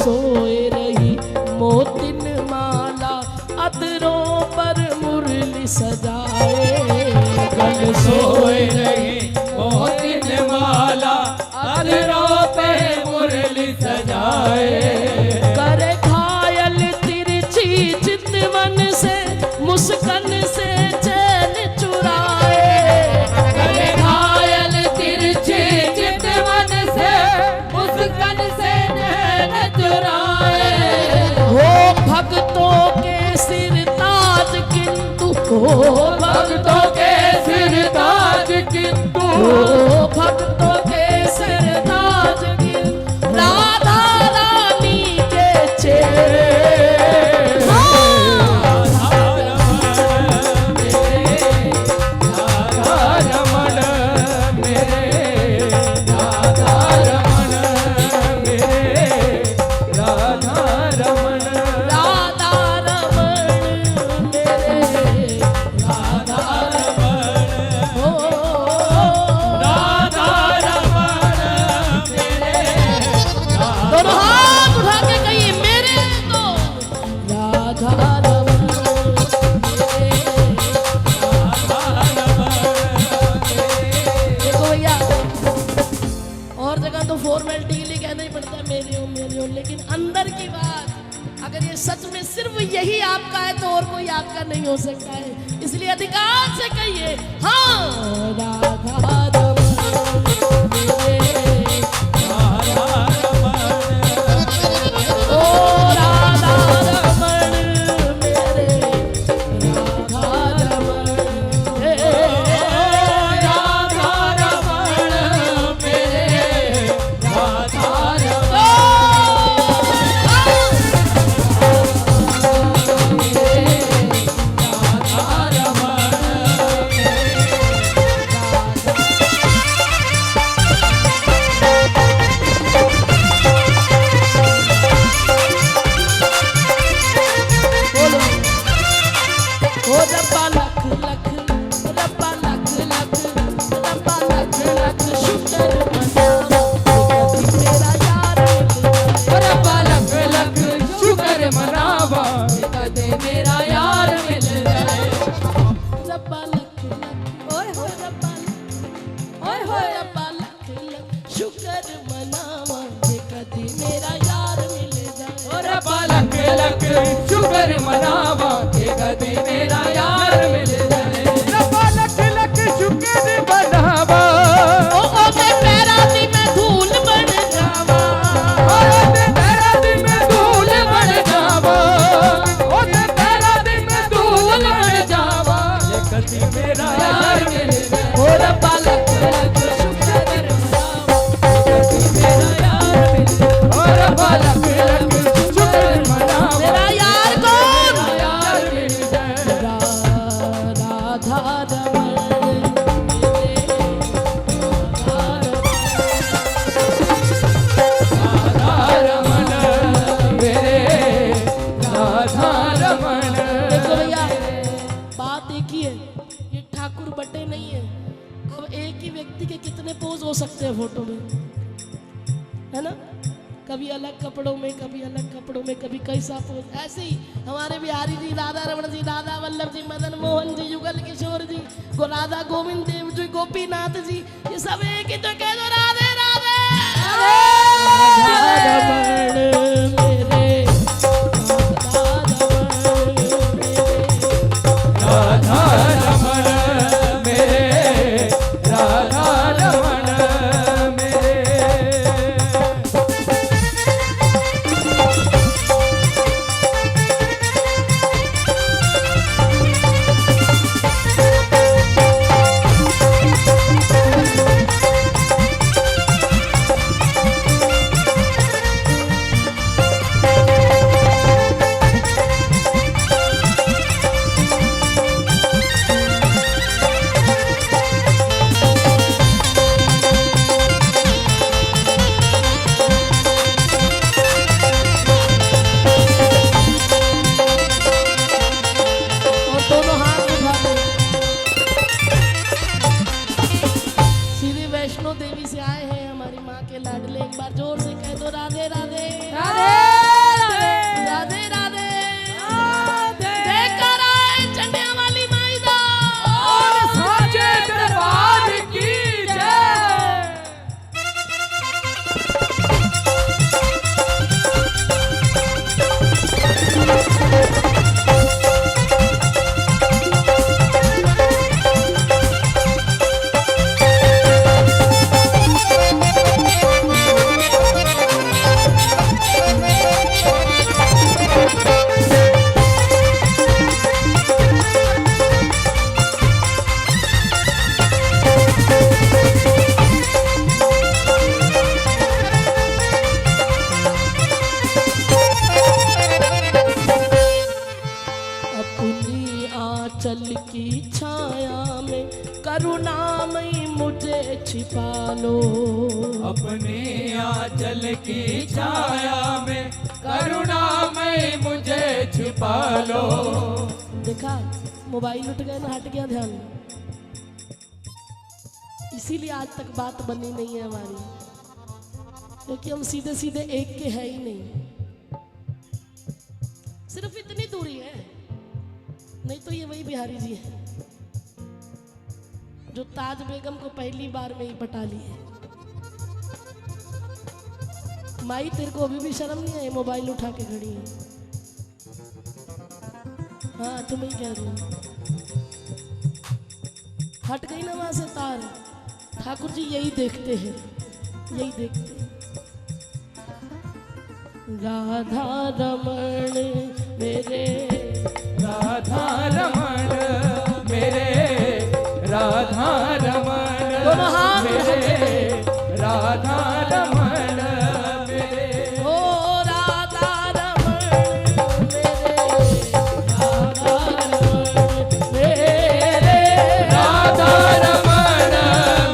सोए रही मोतिन माला, अधरों पर मुरली सजाए। गल सोए रही मोतिन माला, अधरों पे मुरली सजाए। करे घायल तिरछी चितवन से, मुस्कान से चैन चुराए। करे घायल तिरछी चितवन से, मुस्कान से नैन चुराए। हो भक्तों के सिर ताज किंतु, हो भक्तों के सिर ताज किंतु, हो भक्तों के सिर ताज किंतु, राधा रानी के चेहरे। लेकिन अंदर की बात, अगर ये सच में सिर्फ यही आपका है तो और कोई आपका नहीं हो सकता है। इसलिए अधिकार से कहिए हाँ राधा शुक्र मनावा के कभी मेरा यार मिल जाए। रब्बा लख लख शुक्र मनावा, ओ ते पैरा दी मैं धूल बन जावा, ओ ते पैरा दी मैं धूल बन जावा, ओ ते पैरा दी मैं धूल बन जावा, के कभी मेरा यार मिल जाए। ओ रब्बा लख लख शुक्र मनावा के कभी मेरा यार मिल जाए। ओ रब्बा लख लख शुक्र मनावा, मेरा यार कौन? यार मिल जाए। राधा रमन मेरे, राधा रमन। देखो भैया बात एक ही है, ये ठाकुर बटे नहीं है। अब एक ही व्यक्ति के कितने पोज हो सकते हैं फोटो में, है ना? कभी अलग कपड़ों में, कभी अलग कपड़ों में, कभी कैसा पोज। ऐसे ही हमारे बिहारी जी, राधा रमन जी, राधा वल्लभ जी, मदन मोहन जी, युगल किशोर जी, राधा गोविंद देव जी, गोपीनाथ जी, ये सब एक ही तो कह दो राधे राधे। राधा रमन मेरे, राधा रमन मेरे, राधा रमन मेरे। वैष्णो देवी से आए हैं हमारी माँ के लाडले, एक बार जोर से कह दो राधे राधे राधे। छिपा लो। अपनी आंचल की छाया में करुणामय मुझे छिपा लो। देखा मोबाइल उठ गया ना, हट गया ध्यान, इसीलिए आज तक बात बनी नहीं है हमारी, क्योंकि हम सीधे सीधे एक के है ही नहीं। सिर्फ इतनी दूरी है, नहीं तो ये वही बिहारी जी है जो ताज बेगम को पहली बार में ही पटा लिए। माई तेरे को अभी भी शर्म नहीं है, मोबाइल उठा के खड़ी है। हाँ तुम ही कह रही हो, हट गई ना वहां से तार। ठाकुर जी यही देखते हैं, यही देखते हैं। राधा रमण मेरे, राधा रमण मेरे, राधा रमण दोनों हाथ मेरे, राधा रमण मेरे। ओ राधा रमण मेरे, राधा रमण राधा रमण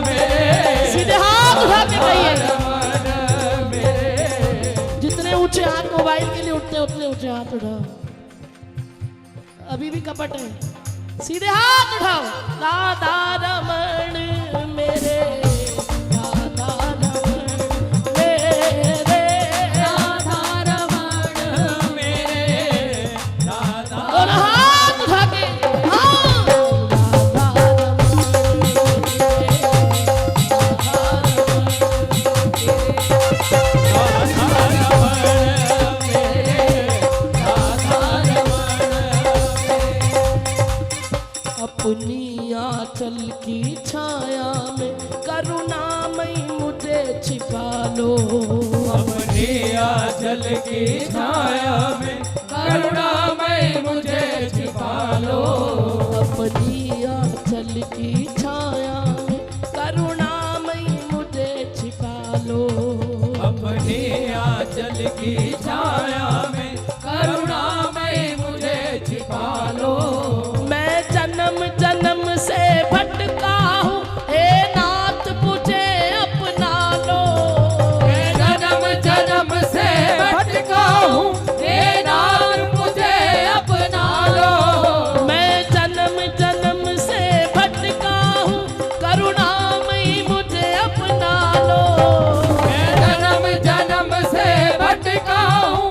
मेरे, मेरे, सीधे हाथ उठा के कहिए। रमण मेरे। जितने ऊंचे हाथ मोबाइल के लिए उठते उतने ऊंचे हाथ उठाओ। अभी भी कपट है, सीधे हाथ उठाओ। राधा रमण मेरे, राधा रमण मेरे, राधा रमण मेरे, राधा और हाथ उठा के हाँ। राधा रमण मेरे, अपनी आंचल की छाया में करुणामय मुझे छिपा लो। अपनी आंचल की छाया में करुणामय मुझे छिपा लो। अपनी आंचल की छाया में करुणामय मुझे छिपा लो। अपनी आंचल की छाया में करुणामय मुझे छिपा लो। मैं जन्म जन्म से भटका हूँ, हे नाथ मुझे अपना लो। मैं जन्म जन्म से भटका हूँ, हे नाथ मुझे अपना लो। मैं जन्म जन्म से भटका हूँ, करुणामयी मुझे अपना लो। मैं जन्म जन्म से भटका हूँ,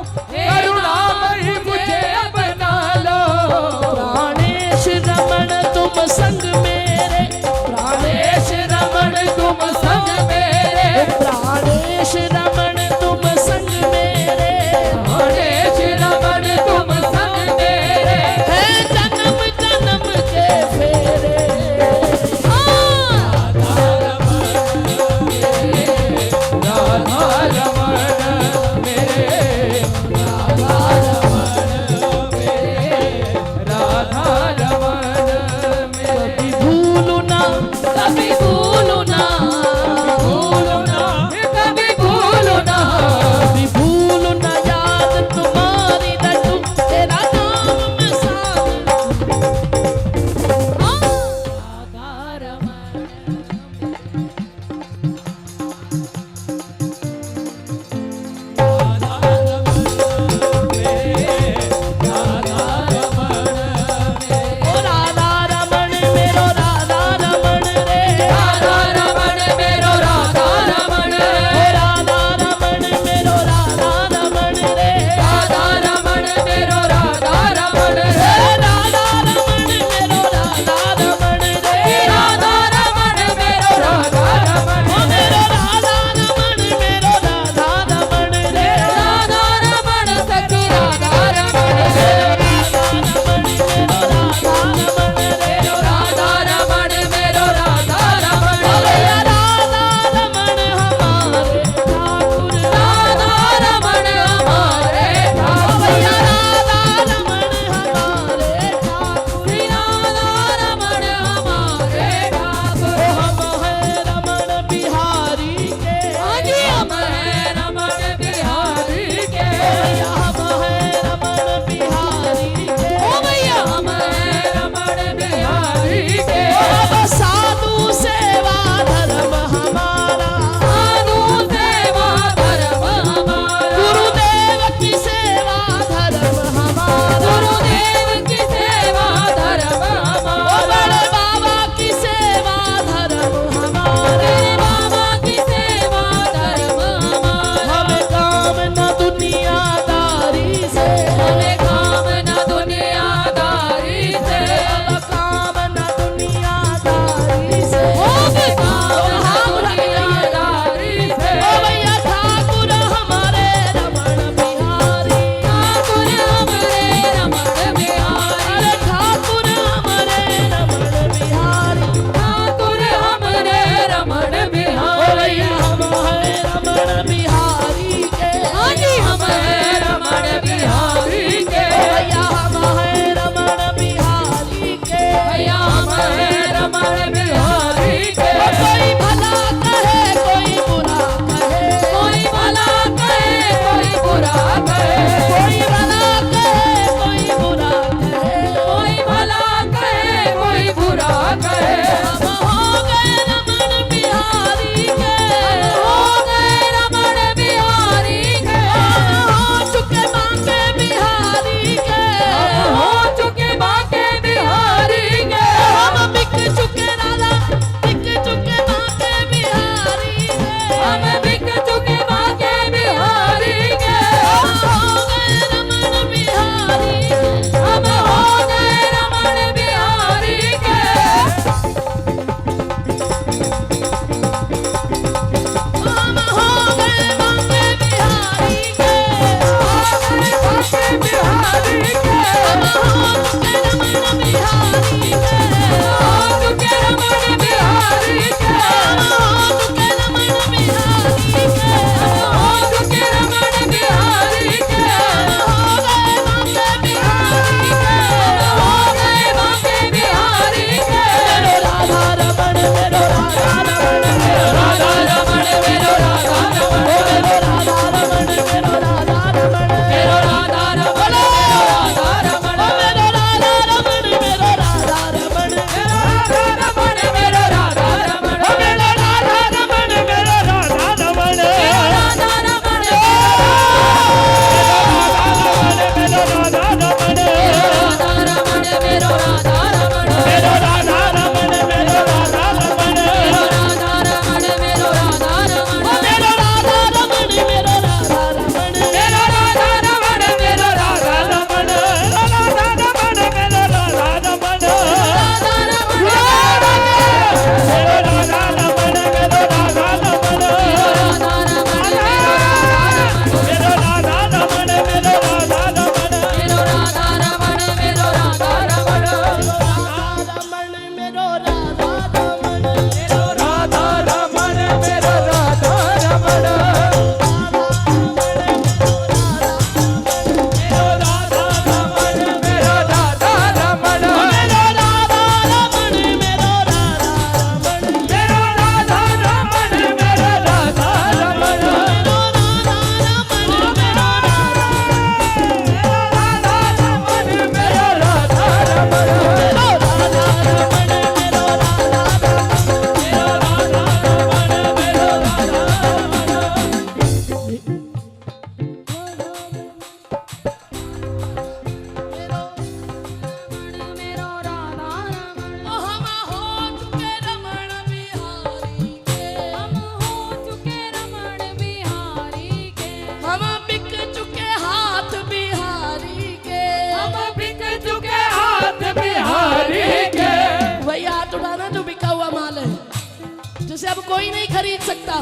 जिसे अब कोई नहीं खरीद सकता।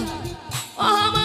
और हम